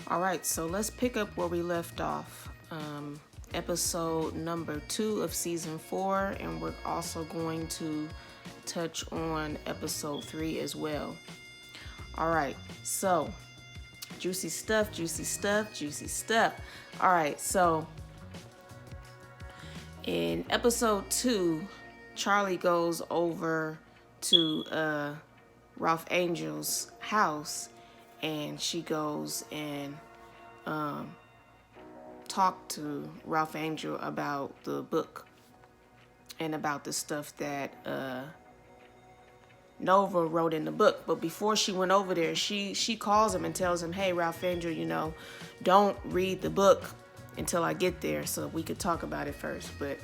All right, so let's pick up where we left off. Episode number 2 of season 4, and we're also going to touch on episode 3 as well. All right, so juicy stuff, juicy stuff, juicy stuff. All right, so in episode 2, Charlie goes over to Ralph Angel's house, and she goes and talk to Ralph Angel about the book and about the stuff that Nova wrote in the book. But before she went over there, she calls him and tells him, hey, Ralph Angel, don't read the book until I get there so we could talk about it first. But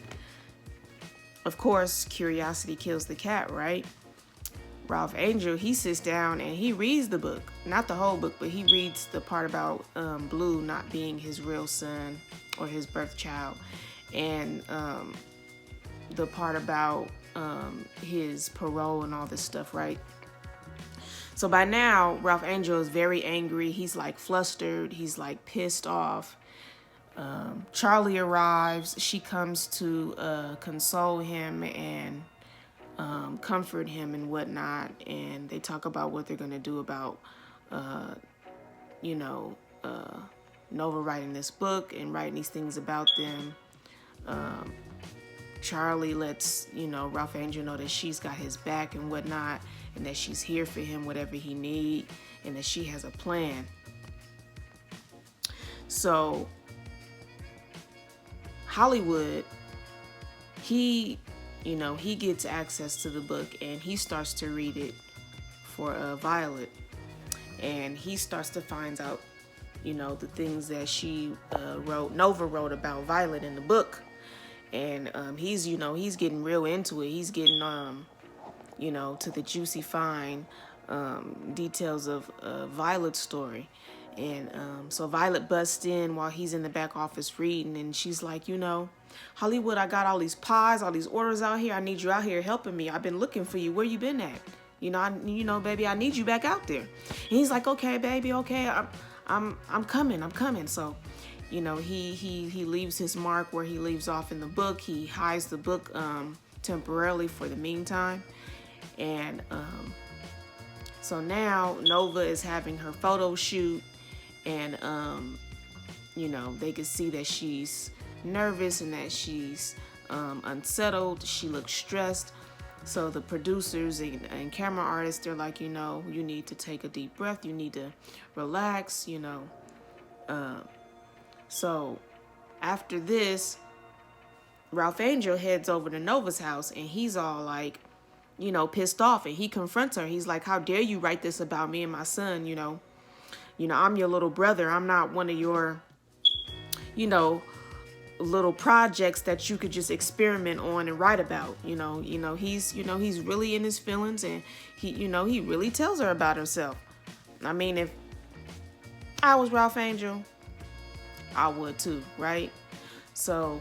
of course, curiosity kills the cat, right? Ralph Angel, he sits down and he reads the book. Not the whole book, but he reads the part about Blue not being his real son or his birth child. And the part about his parole and all this stuff, right? So by now, Ralph Angel is very angry. He's like flustered. He's like pissed off. Charlie arrives. She comes to console him and comfort him and whatnot, and they talk about what they're gonna do about Nova writing this book and writing these things about them. Charlie lets Ralph Angel know that she's got his back and whatnot, and that she's here for him whatever he needs, and that she has a plan. So Hollywood, he gets access to the book and he starts to read it for Violet, and he starts to find out, the things that Nova wrote about Violet in the book, and he's getting real into it. He's getting to the juicy fine details of Violet's story. And so Violet busts in while he's in the back office reading, and she's like, Hollywood, I got all these pies, all these orders out here. I need you out here helping me. I've been looking for you. Where you been at? Baby, I need you back out there. And he's like, okay, baby, okay, I'm coming. So, he leaves his mark where he leaves off in the book. He hides the book temporarily for the meantime, and so now Nova is having her photo shoot, and they can see that she's nervous and that she's unsettled. She looks stressed. So the producers and camera artists, they're like, you need to take a deep breath. You need to relax, So after this, Ralph Angel heads over to Nova's house, and he's all like, pissed off, and he confronts her. He's like, how dare you write this about me and my son? I'm your little brother. I'm not one of your, little projects that you could just experiment on and write about. He's really in his feelings, and he really tells her about himself. I mean, if I was Ralph Angel, I would too, right? So,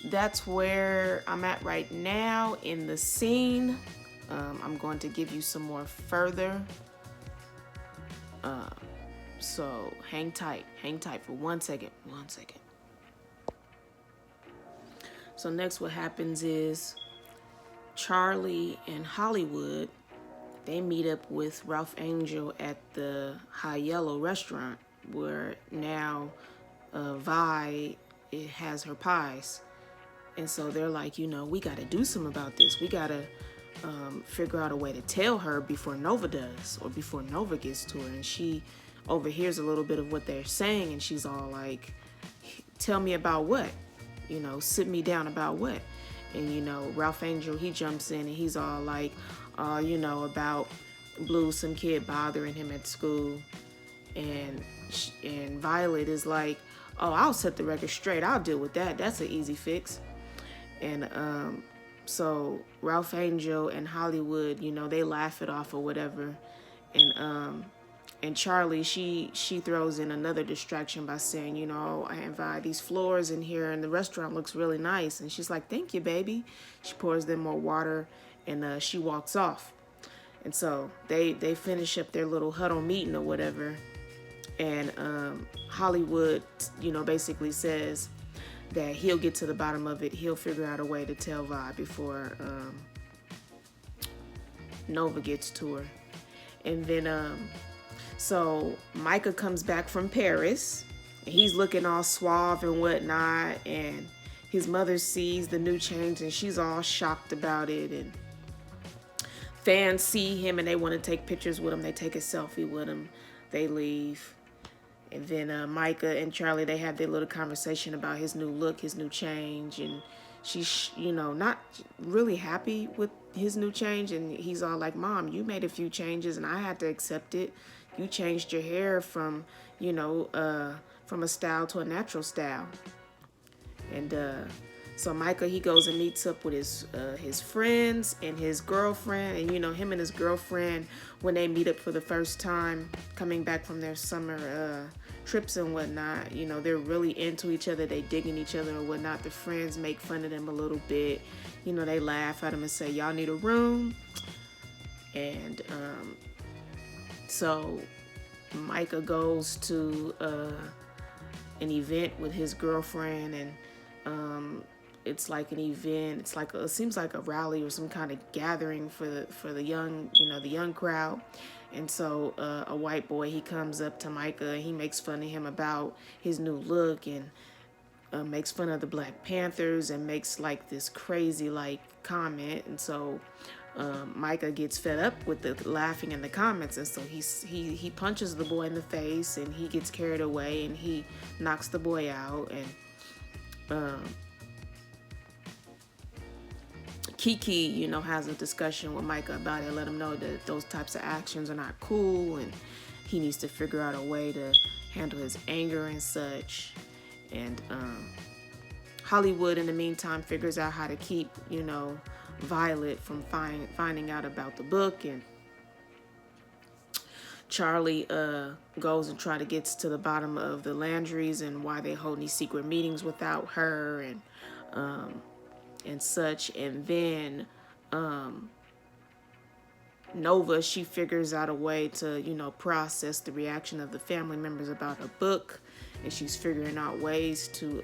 that's where I'm at right now in the scene. I'm going to give you some more further. So hang tight for 1 second. So next what happens is Charlie and Hollywood, they meet up with Ralph Angel at the High Yellow restaurant, where now Vi has her pies. And so they're like, we got to do something about this. We got to figure out a way to tell her before Nova does, or before Nova gets to her. And she overhears a little bit of what they're saying, and she's all like, tell me about what? Sit me down about what? And, Ralph Angel, he jumps in and he's all like, about Blue, some kid bothering him at school. And Violet is like, oh, I'll set the record straight. I'll deal with that. That's an easy fix. And so Ralph Angel and Hollywood, they laugh it off or whatever. And Charlie, she throws in another distraction by saying, and Vi, these floors in here and the restaurant looks really nice. And she's like, thank you, baby. She pours them more water, and she walks off. And so they finish up their little huddle meeting or whatever. And Hollywood, basically says that he'll get to the bottom of it. He'll figure out a way to tell Vi before Nova gets to her. And then, so Micah comes back from Paris. And he's looking all suave and whatnot. And his mother sees the new change and she's all shocked about it. And fans see him and they want to take pictures with him. They take a selfie with him. They leave. And then Micah and Charlie, they have their little conversation about his new look, his new change. And she's, not really happy with his new change. And he's all like, Mom, you made a few changes and I had to accept it. You changed your hair from, from a style to a natural style. And so Micah, he goes and meets up with his friends and his girlfriend. And, him and his girlfriend, when they meet up for the first time, coming back from their summer trips and whatnot, they're really into each other. They digging each other and whatnot. The friends make fun of them a little bit. They laugh at them and say, y'all need a room. And so Micah goes to an event with his girlfriend, and it's like an event. It's like it seems like a rally or some kind of gathering for the young, the young crowd. And so a white boy, he comes up to Micah and he makes fun of him about his new look and makes fun of the Black Panthers and makes like this crazy like comment. And so Micah gets fed up with the laughing and the comments, and so he punches the boy in the face and he gets carried away and he knocks the boy out. And Kiki, has a discussion with Micah about it, let him know that those types of actions are not cool and he needs to figure out a way to handle his anger and such. And Hollywood, in the meantime, figures out how to keep, Violet from finding out about the book. And Charlie goes and try to get to the bottom of the Landrys and why they hold these secret meetings without her and such. And then Nova, she figures out a way to, process the reaction of the family members about her book, and she's figuring out ways to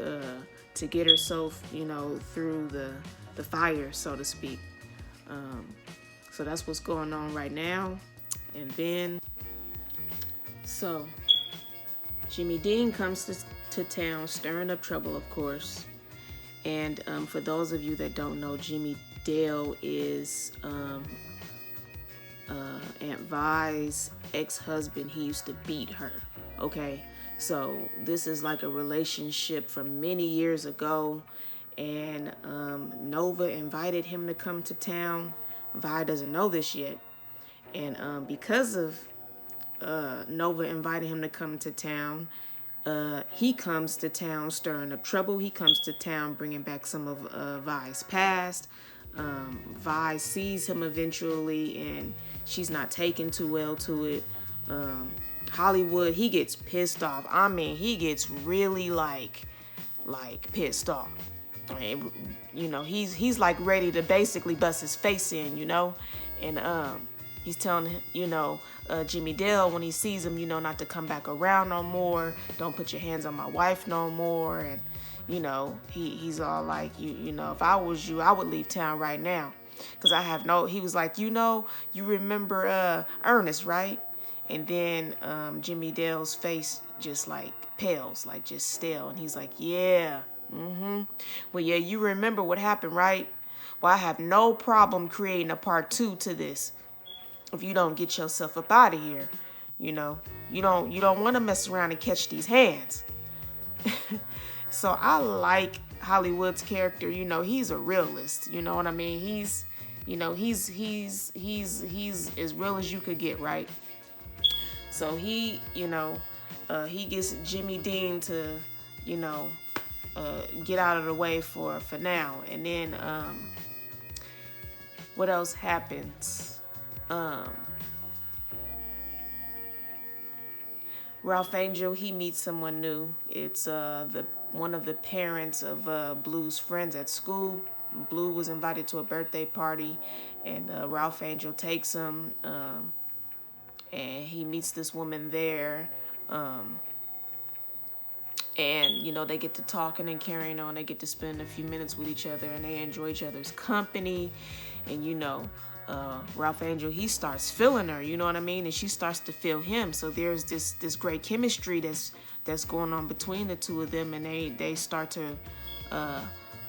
get herself, through the fire, so to speak. So that's what's going on right now. And then, so Jimmy Dean comes to town, stirring up trouble, of course. And for those of you that don't know, Jimmy Dale is Aunt Vi's ex-husband. He used to beat her, okay? So this is like a relationship from many years ago. And Nova invited him to come to town. Vi doesn't know this yet. And because of Nova inviting him to come to town, he comes to town stirring up trouble. He comes to town bringing back some of Vi's past. Vi sees him eventually, and she's not taking too well to it. Hollywood, he gets pissed off. I mean, he gets really like pissed off. And, he's like ready to basically bust his face in, and he's telling Jimmy Dale when he sees him, not to come back around no more. Don't put your hands on my wife no more. And he's all like, if I was you, I would leave town right now, because he was like, you remember Ernest, right? And then Jimmy Dale's face just like pales, like just stale, and he's like, yeah. Well, yeah, you remember what happened, right? Well, I have no problem creating a part 2 to this if you don't get yourself up out of here. You don't want to mess around and catch these hands. So I like Hollywood's character. He's a realist. You know what I mean? He's as real as you could get, right? So he gets Jimmy Dean to, get out of the way for now. And then what else happens? Ralph Angel, he meets someone new. It's one of the parents of Blue's friends at school. Blue was invited to a birthday party, and Ralph Angel takes him, and he meets this woman there And, you know, they get to talking and carrying on. They get to spend a few minutes with each other, and they enjoy each other's company. And, you know, Ralph Angel, he starts feeling her, you know what I mean? And she starts to feel him. So there's this great chemistry that's going on between the two of them. And they start to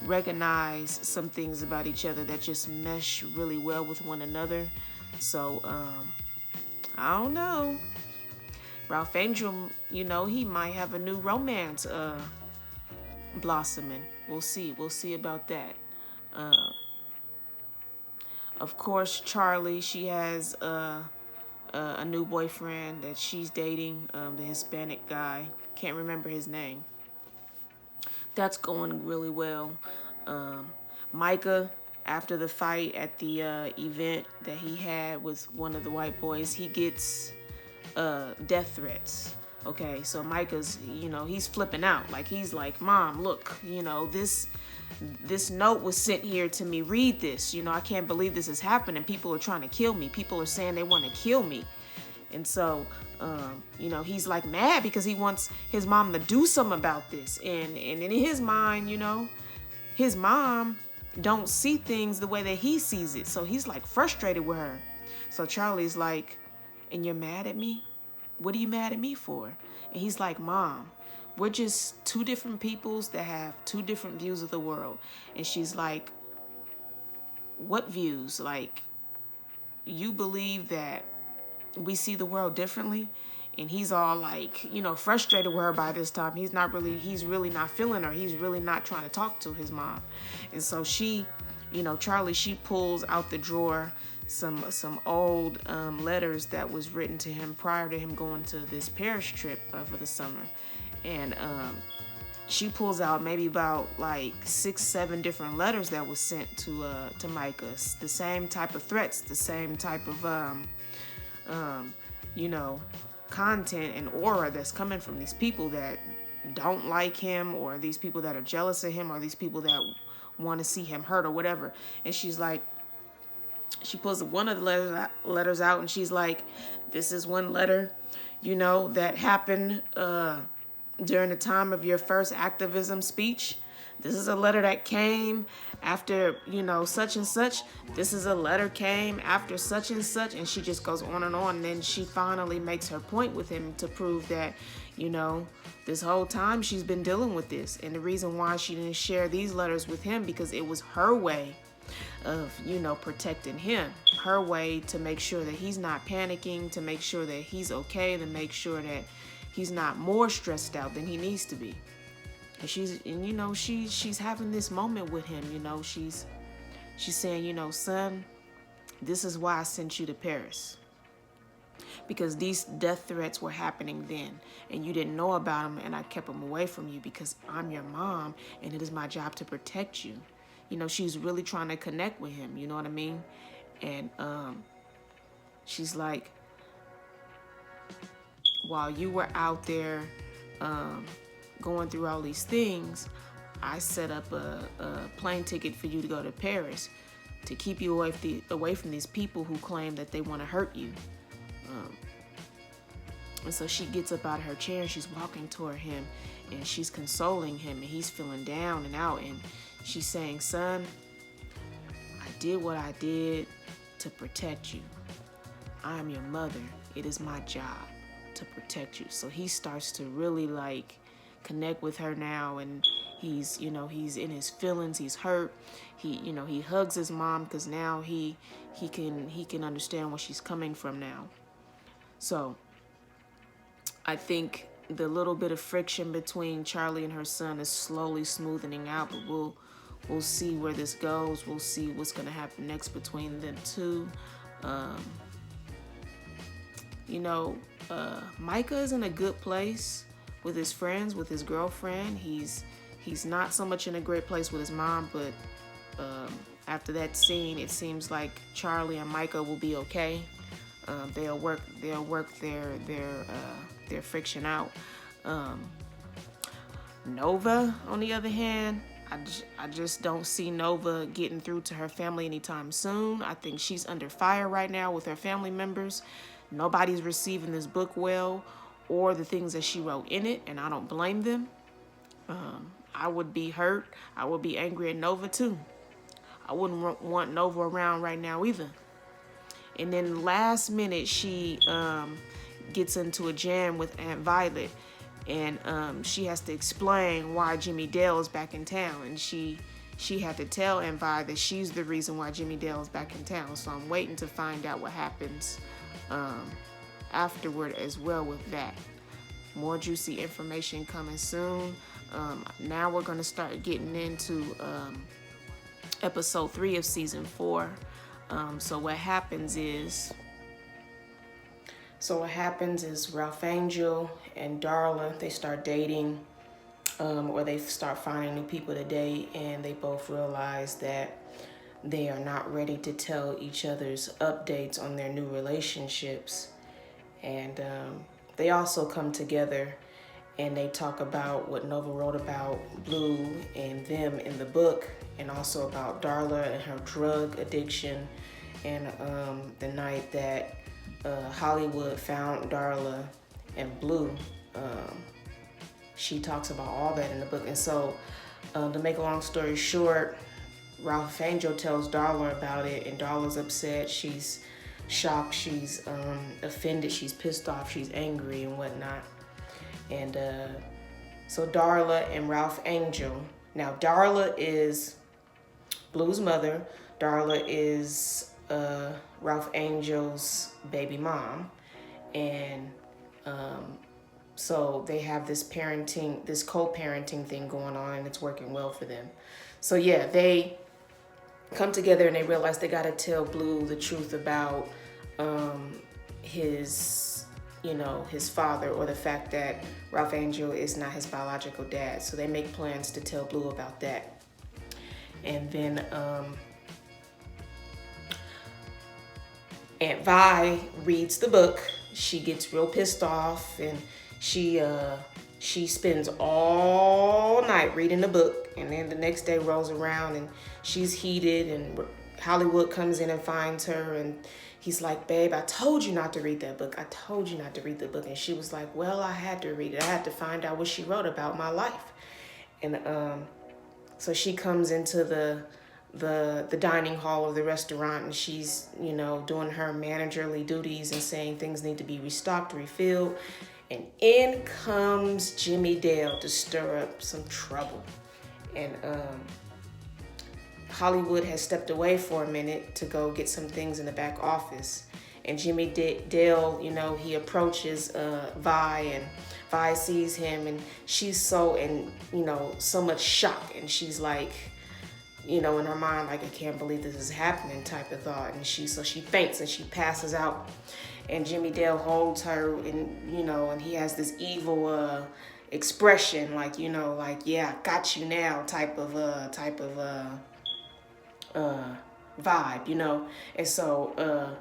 recognize some things about each other that just mesh really well with one another. So, I don't know. Ralph Angel, you know, he might have a new romance blossoming. We'll see. We'll see about that. Of course, Charlie, she has a new boyfriend that she's dating, the Hispanic guy. Can't remember his name. That's going really well. Micah, after the fight at the event that he had with one of the white boys, he gets death threats. Okay, so Micah's, you know, he's flipping out. Like, he's like, Mom, look, you know, this note was sent here to me. Read this. You know, I can't believe this is happening. People are trying to kill me. People are saying they want to kill me. And so, you know, he's like mad because he wants his mom to do something about this. And in his mind, you know, his mom don't see things the way that he sees it. So he's like frustrated with her. So Charlie's like, and you're mad at me? What are you mad at me for? And he's like, Mom, we're just two different peoples that have two different views of the world. And she's like, what views? Like, you believe that we see the world differently? And he's all like, you know, frustrated with her by this time. He's really not feeling her. He's really not trying to talk to his mom. And so she, you know, Charlie, she pulls out the drawer some old letters that was written to him prior to him going to this Paris trip for the summer. And she pulls out maybe about like 6-7 different letters that was sent to Micah. The same type of threats, the same type of you know, content and aura that's coming from these people that don't like him, or these people that are jealous of him, or these people that want to see him hurt or whatever. And she's like, she pulls one of the letters out, and she's like, this is one letter, you know, that happened during the time of your first activism speech. This is a letter that came after, you know, such and such. This is a letter came after such and such. And she just goes on. And then she finally makes her point with him to prove that, you know, this whole time she's been dealing with this. And the reason why she didn't share these letters with him, because it was her way of, you know, protecting him. Her way to make sure that he's not panicking, to make sure that he's okay, to make sure that he's not more stressed out than he needs to be. And you know, she's having this moment with him, you know, she's saying, you know, son, this is why I sent you to Paris. Because these death threats were happening then, and you didn't know about them, and I kept them away from you because I'm your mom, and it is my job to protect you. You know, she's really trying to connect with him, you know what I mean? And she's like, while you were out there going through all these things, I set up a plane ticket for you to go to Paris to keep you away from these people who claim that they want to hurt you. And so she gets up out of her chair and she's walking toward him and she's consoling him, and he's feeling down and out, and she's saying, son, I did what I did to protect you. I am your mother. It is my job to protect you. So he starts to really like connect with her now, and he's, you know, he's in his feelings, he's hurt. He, you know, he hugs his mom because now he can understand where she's coming from now. So I think the little bit of friction between Charlie and her son is slowly smoothing out, but we'll see where this goes. We'll see what's going to happen next between them two. You know, Micah is in a good place with his friends, with his girlfriend. He's not so much in a great place with his mom, but after that scene, it seems like Charlie and Micah will be okay. They'll work their friction out. Nova, on the other hand, I just don't see Nova getting through to her family anytime soon. I think she's under fire right now with her family members. Nobody's receiving this book well, or the things that she wrote in it, and I don't blame them. I would be hurt. I would be angry at Nova too. I wouldn't want Nova around right now either. And then last minute, she gets into a jam with Aunt Violet, and she has to explain why Jimmy Dale is back in town, and she had to tell Aunt Vi that she's the reason why Jimmy Dale is back in town. So I'm waiting to find out what happens afterward as well with that. More juicy information coming soon. Now we're going to start getting into episode 3 of season 4. So what happens is Ralph Angel and Darla, they start dating, or they start finding new people to date, and they both realize that they are not ready to tell each other's updates on their new relationships. And they also come together and they talk about what Nova wrote about Blue and them in the book, and also about Darla and her drug addiction, and the night that Hollywood found Darla and Blue. She talks about all that in the book. And so to make a long story short, Ralph Angel tells Darla about it, and Darla's upset. She's shocked, she's offended, she's pissed off, she's angry and whatnot. And so Darla and Ralph Angel. Now Darla is Blue's mother. Darla is Ralph Angel's baby mom. And so they have this co-parenting thing going on, and it's working well for them. So yeah, they come together and they realize they got to tell Blue the truth about his father, or the fact that Ralph Angel is not his biological dad. So they make plans to tell Blue about that. And then Aunt Vi reads the book. She gets real pissed off, and she spends all night reading the book. And then the next day rolls around and she's heated, and Hollywood comes in and finds her, and he's like, babe, I told you not to read that book. I told you not to read the book. And she was like, well, I had to read it. I had to find out what she wrote about my life. And so she comes into the dining hall of the restaurant, and she's, doing her managerly duties and saying things need to be restocked, refilled. And in comes Jimmy Dale to stir up some trouble. And Hollywood has stepped away for a minute to go get some things in the back office. And Jimmy Dale, he approaches Vi, and Vi sees him, and she's so much shock. And she's like, in her mind, like, I can't believe this is happening type of thought. And she faints and she passes out. And Jimmy Dale holds her, and he has this evil expression, like, yeah, I got you now type of vibe, And so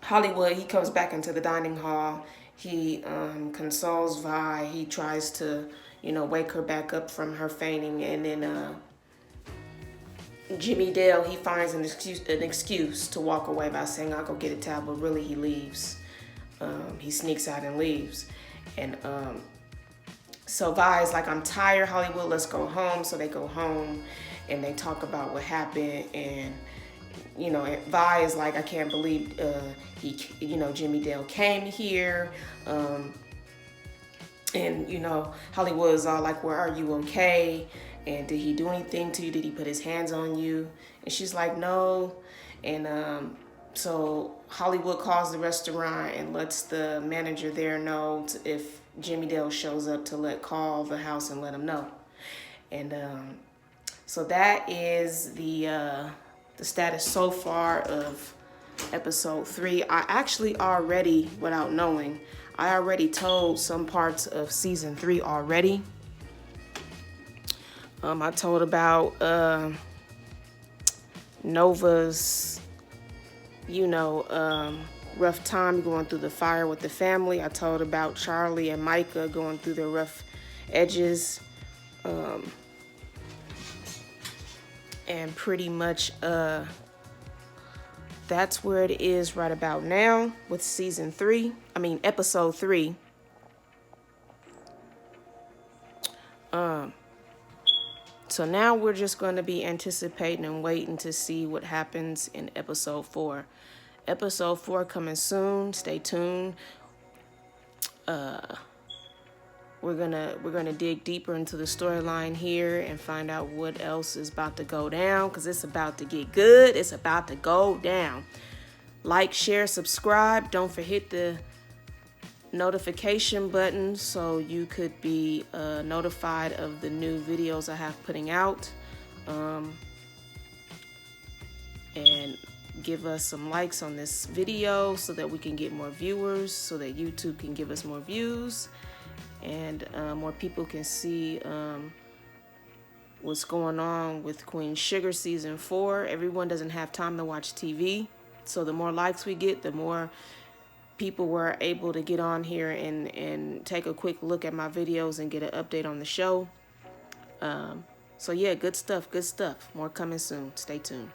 Hollywood, he comes back into the dining hall. He consoles Vi. He tries to, wake her back up from her fainting. And then Jimmy Dale, he finds an excuse to walk away by saying, I'll go get a towel, but really he leaves. He sneaks out and leaves. And so Vi's like, I'm tired, Hollywood, let's go home. So they go home and they talk about what happened. And, Vi is like, I can't believe Jimmy Dale came here. And, Hollywood is all like, well, are you okay? And did he do anything to you? Did he put his hands on you? And she's like, no. And so Hollywood calls the restaurant and lets the manager there know if Jimmy Dale shows up to call the house and let him know. And so that is the status so far of episode 3. I actually already, without knowing, I already told some parts of season 3 already. I told about Nova's, rough time going through the fire with the family. I told about Charlie and Micah going through the rough edges. And pretty much that's where it is right about now with episode 3. So now we're just going to be anticipating and waiting to see what happens in episode 4. Episode 4 coming soon. Stay tuned. We're gonna dig deeper into the storyline here and find out what else is about to go down, because it's about to get good. It's about to go down. Like, share, subscribe. Don't forget the notification button so you could be notified of the new videos I have putting out. And give us some likes on this video so that we can get more viewers, so that YouTube can give us more views, and more people can see what's going on with Queen Sugar season 4. Everyone doesn't have time to watch TV, so the more likes we get, the more people were able to get on here and take a quick look at my videos and get an update on the show. So yeah, good stuff. More coming soon. Stay tuned.